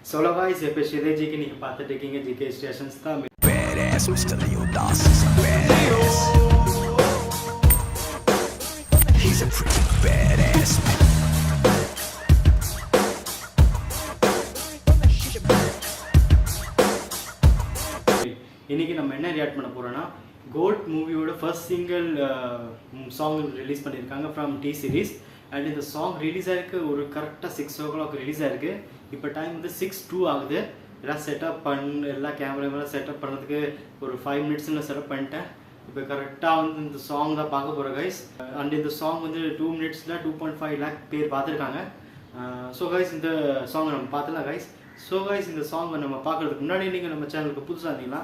Solo guys, இப்போ ஸ்ரீதேஜிக்கு நீங்க பார்த்துட்டு இருக்கீங்க ஜிகே ஸ்டேஷன்ஸ் தான். Badass, Mr. Leo Das is a badass. He's a freaking badass. இன்னைக்கு நம்ம என்ன ரியாக்ட் பண்ண போறோம்னா கோல்ட் மூவியோட ஃபர்ஸ்ட் சிங்கிள் சாங் ரிலீஸ் பண்ணியிருக்காங்க ஃப்ரம் டி சீரிஸ். அண்ட் இந்த சாங் ரிலீஸ் ஆயிருக்கு ஒரு கரெக்டாக 6 o'clock ரிலீஸ் ஆயிருக்கு. இப்போ டைம் வந்து 6:02 ஆகுது. எல்லாம் செட்டப் எல்லா கேமராமெல்லாம் செட்டப் பண்ணுறதுக்கு ஒரு 5 minutes செட்டப் பண்ணிட்டேன். இப்போ கரெக்டாக வந்து இந்த சாங் தான் பார்க்க போகிறோம் கைஸ். அண்ட் இந்த சாங் வந்து 2 minutes 2.5 lakh பேர் பார்த்துருக்காங்க. ஸோ கைஸ் இந்த சாங்கை நம்ம பார்த்துலாம் கைஸ். ஸோ கைஸ் இந்த சாங்கை நம்ம பார்க்குறதுக்கு முன்னாடி நீங்கள் நம்ம சேனலுக்கு புதுசாக இருந்தீங்கன்னா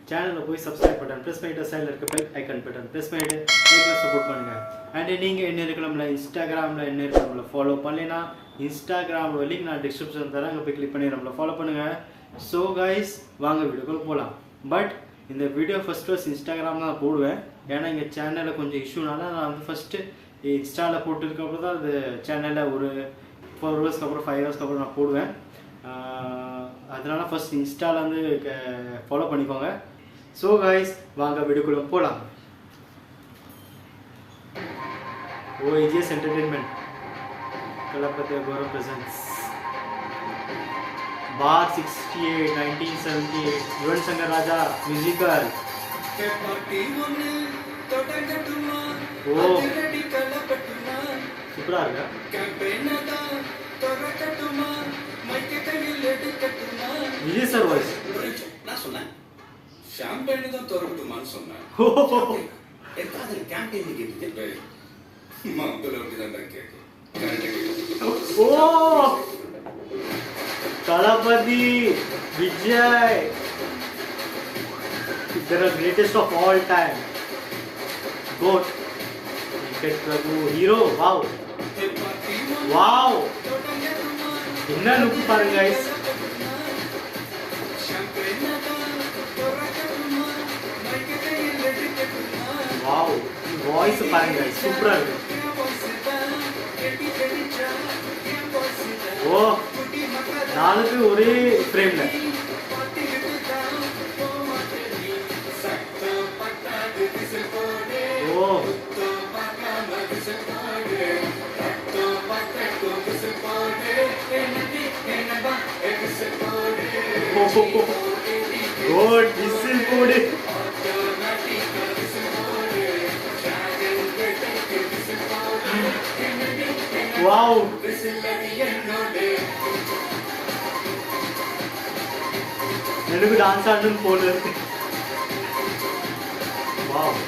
சேனலில் போய் சப்ஸ்கிரைப் பட்டன் ப்ரெஸ் பண்ணிட்டு சைடில் இருக்க பெல் ஐக்கன் பட்டன் ப்ரெஸ் பண்ணிட்டு நீங்களும் சப்போர்ட் பண்ணுங்கள். அண்ட் நீங்கள் என்ன இருக்கலாம்ல இன்ஸ்டாகிராமில் என்ன இருக்கலாம்ல ஃபாலோ பண்ணலைன்னா இன்ஸ்டாகிராமில் லிங்க் நான் டிஸ்கிரிப்ஷன் தரேன், அங்கே போய் கிளிக் பண்ணி நம்மளை ஃபாலோ பண்ணுங்கள். ஸோ கைஸ் வாங்க வீடியோக்குள்ள போகலாம். பட் இந்த வீடியோ ஃபஸ்ட் இன்ஸ்டாகிராம் தான் போடுவேன். ஏன்னா எங்கள் சேனலில் கொஞ்சம் இஷ்யூனால நான் வந்து ஃபஸ்ட்டு இன்ஸ்டாவில் போட்டதுக்கப்புறம் தான் அது சேனலில் ஒரு 4 hours அப்புறம் 5 hours அப்புறம் நான் போடுவேன். அதனால ஃபஸ்ட் இன்ஸ்டாவில் வந்து ஃபாலோ பண்ணிக்கோங்க. ஸோ கைஸ் வாங்க வீடியோக்குள்ள போகலாம். OAGS என்டர்டெயின்மெண்ட் கலப்பத்திய கௌரவ் பிரசன்ஸ் बार 68 1978 युवन शंकर राजा म्यूजिकल ओ சூப்பரா இருக்கா விஜய் சார் வாய்ஸ். நான் சொன்னேன் ஷாம்பேன் தான் திறக்கட்டுமான்னு சொன்னேன். எதாவது கேம்பெயின் கேட்டுட்டு மாப்பிள்ள அப்படிதான் கேட்கும். ஓ தளபதி Vijay the greatest of all time, goat, cricket prabhu, hero. Wow wow, என்ன லுக் பாருங்க guys. wow வாய்ஸ் பாருங்க guys, சூப்பரா இருக்கு. ஓ 4 பேர் ஒரே ஃப்ரேம்ல. ஓ கோட் விசில் போடு. வாவ் எனக்கு டான்ஸ் ஆடணும் போல இருக்கு. வாவ்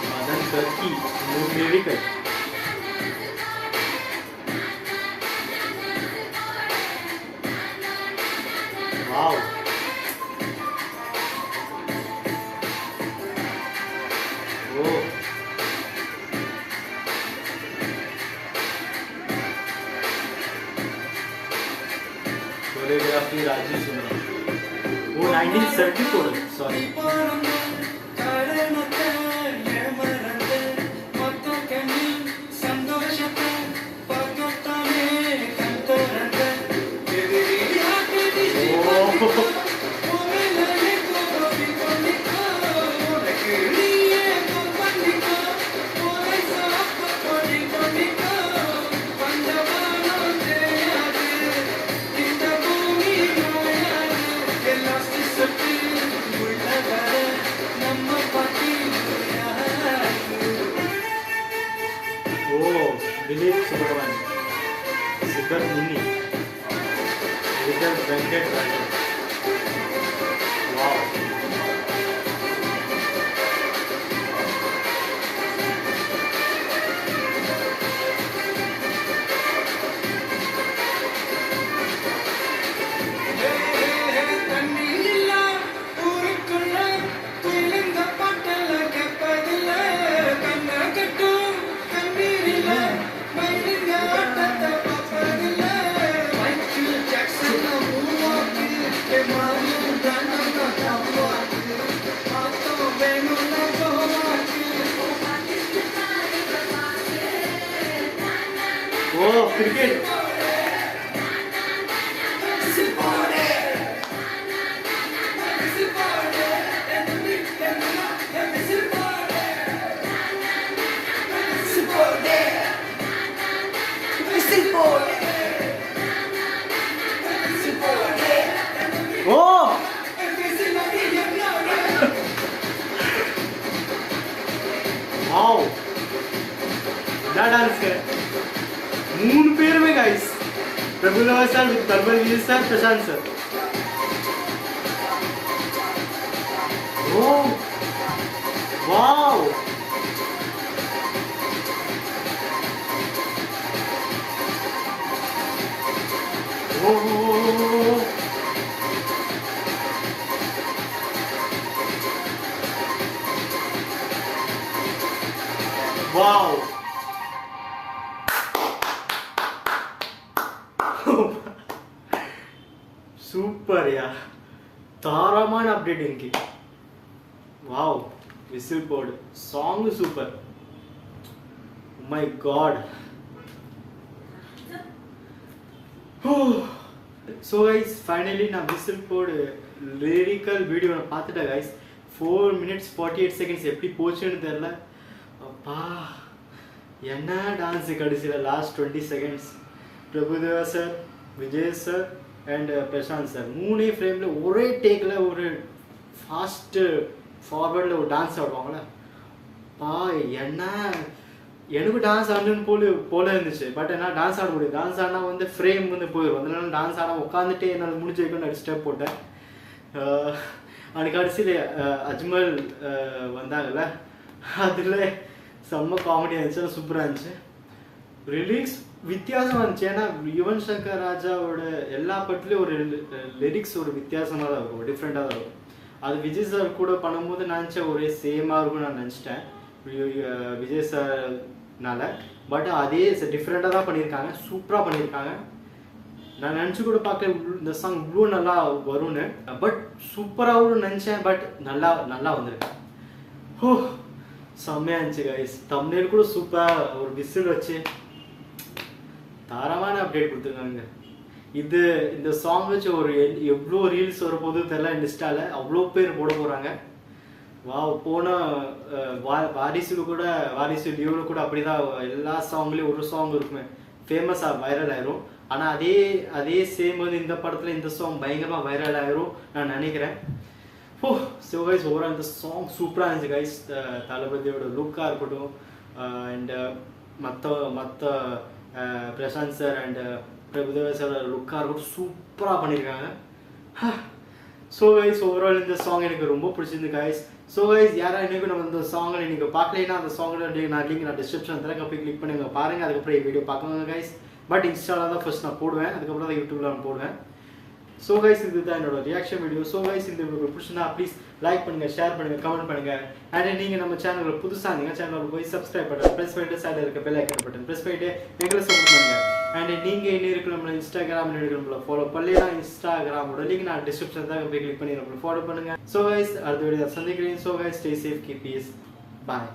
மதன் கர்கி மூவிகள். Wow oh choreography Rajiv Sundaram. वो 1974 sorry. Dilip Subramaniam, Shikhar Munni, Venkat Rajan. Wow oh cricket dance 3 பேருமே गाइस பிரபுதேவா சார் வித் தர்பல் Vijay sir Prashanth sir oh wow oh Wow! Super யா தாராமான அப்டேட் இன்னைக்கு வாவ் விசில் போர்டு song super my god so guys finally நான் விசில் போர்டு லிரிக்கல் வீடியோ நான் பார்த்துட்டேன் கைஸ் 4 minutes 48 seconds எப்படி போச்சுன்னு தெரியல அப்பா என்ன டான்ஸ் கடைசியில் last 20 seconds Prabhudeva sir Vijay sir and Prashanth sir 3 ஃப்ரேமில் ஒரே டேக்கில் ஒரு ஃபாஸ்ட்டு ஃபார்வர்டில் ஒரு டான்ஸ் ஆடுவாங்களே பா என்ன எனக்கு டான்ஸ் ஆடணுன்னு போல இருந்துச்சு பட் என்ன டான்ஸ் ஆட முடியும் டான்ஸ் ஆனால் வந்து ஃப்ரேம் வந்து போயிடும் அதனால டான்ஸ் ஆட உட்காந்துட்டே என்னால் முடிஞ்ச வைக்கணும்னு ஒரு ஸ்டெப் போட்டேன் அன்றைக்கி கடைசியில் அஜ்மல் வந்தாங்கல்ல அதில் செம்ம காமெடியாக இருந்துச்சு சூப்பராக இருந்துச்சு லிரிக்ஸ் வித்தியாசமாக இருந்துச்சு ஏன்னா யுவன் சங்கர் ராஜாவோட எல்லா பட்டிலையும் ஒரு லிரிக்ஸ் ஒரு வித்தியாசமாக தான் இருக்கும் டிஃப்ரெண்ட்டாக தான் இருக்கும் அது விஜய் சார் கூட பண்ணும்போது நினச்சேன் ஒரே சேமாக இருக்கும்னு நான் நினச்சிட்டேன் விஜய் சார்னால பட் அதே டிஃப்ரெண்ட்டாக தான் பண்ணியிருக்காங்க சூப்பராக பண்ணியிருக்காங்க நான் நினச்சி கூட பார்க்க இந்த சாங் இவ்வளோ நல்லா வரும்னு பட் சூப்பராகவும் நினச்சேன் பட் நல்லா வந்திருக்கேன் ஓ செம்மையாக இருந்துச்சு கைஸ் தம்ப்நெயில் கூட சூப்பராக ஒரு விசில் வச்சு தாராளமான அப்டேட் கொடுத்துருக்காங்க இந்த சாங் வச்சு ஒரு எவ்வளோ ரீல்ஸ் வரப்போது தெரியல இன்ஸ்டாவில் அவ்வளோ பேர் போட போகிறாங்க போன வாரிசு லியோவில் கூட அப்படி தான் எல்லா சாங்லேயும் ஒரு சாங் இருக்குமே ஃபேமஸாக வைரல் ஆயிரும் ஆனால் அதே சேம் வந்து இந்த படத்தில் இந்த சாங் பயங்கரமாக வைரல் ஆயிரும் நான் நினைக்கிறேன் ஸோ கைஸ் ஓவரால் இந்த சாங் சூப்பராக இருந்துச்சு கைஸ் தளபதியோட லுக்காக இருக்கட்டும் அண்ட் மற்ற பிரசாந்த் சார் அண்ட் பிரபுதேவா சாரோட லுக்காக இருக்கட்டும் சூப்பராக பண்ணியிருக்காங்க ஸோ கைஸ் ஓவரால் இந்த சாங் எனக்கு ரொம்ப பிடிச்சிருந்து கைஸ் ஸோ கைஸ் யாரா இன்னைக்கு நம்ம இந்த சாங்கில் நீங்கள் பார்க்கலைன்னா அந்த சாங்கில் நான் லிங்க் நான் டிஸ்கிரிப்ஷன் தரேன் போய் கிளிக் பண்ணுங்க பாருங்கள் அதுக்கப்புறம் வீடியோ பார்க்கணும் கைஸ் பட் இன்ஸ்டாவில் தான் ஃபர்ஸ்ட் நான் போடுவேன் அதுக்கப்புறம் தான் யூடியூப்ல நான் போடுவேன் ஸோ கைஸ் இதுதான் என்னோட ரியாக்ஷன் வீடியோ ஸோ கைஸ் இந்த வீடியோ பிடிச்சிருந்தா ப்ளீஸ் லைக் பண்ணுங்கள் ஷேர் பண்ணுங்கள் கமெண்ட் பண்ணுங்கள் அண்ட் நீங்கள் நம்ம சேனலில் புதுசாக இருந்தீங்க சேனலில் போய் சப்ஸ்கிரைப் பண்ணுங்கள் ப்ரெஸ் பண்ணிட்டு சைடில் இருக்க பெல் ஐக்கன் பட்டன் ப்ரெஸ் பண்ணிட்டு எங்களை சப்போர்ட் பண்ணுங்கள் அண்ட் நீங்கள் இன்னும் இருக்கு நம்மளை இன்ஸ்டாகிராமில் இருக்கு நம்மளை ஃபாலோ பண்ணலாம் இன்ஸ்டாகிராமோட லிங்க் நான் டிஸ்கிரிப்ஷன் தான் போய் கிளிக் பண்ணி நம்மளை ஃபாலோ பண்ணுங்கள் ஸோ கைஸ் அடுத்த வீடியோ சந்திக்கிறேன் so guys stay safe keep peace பாய்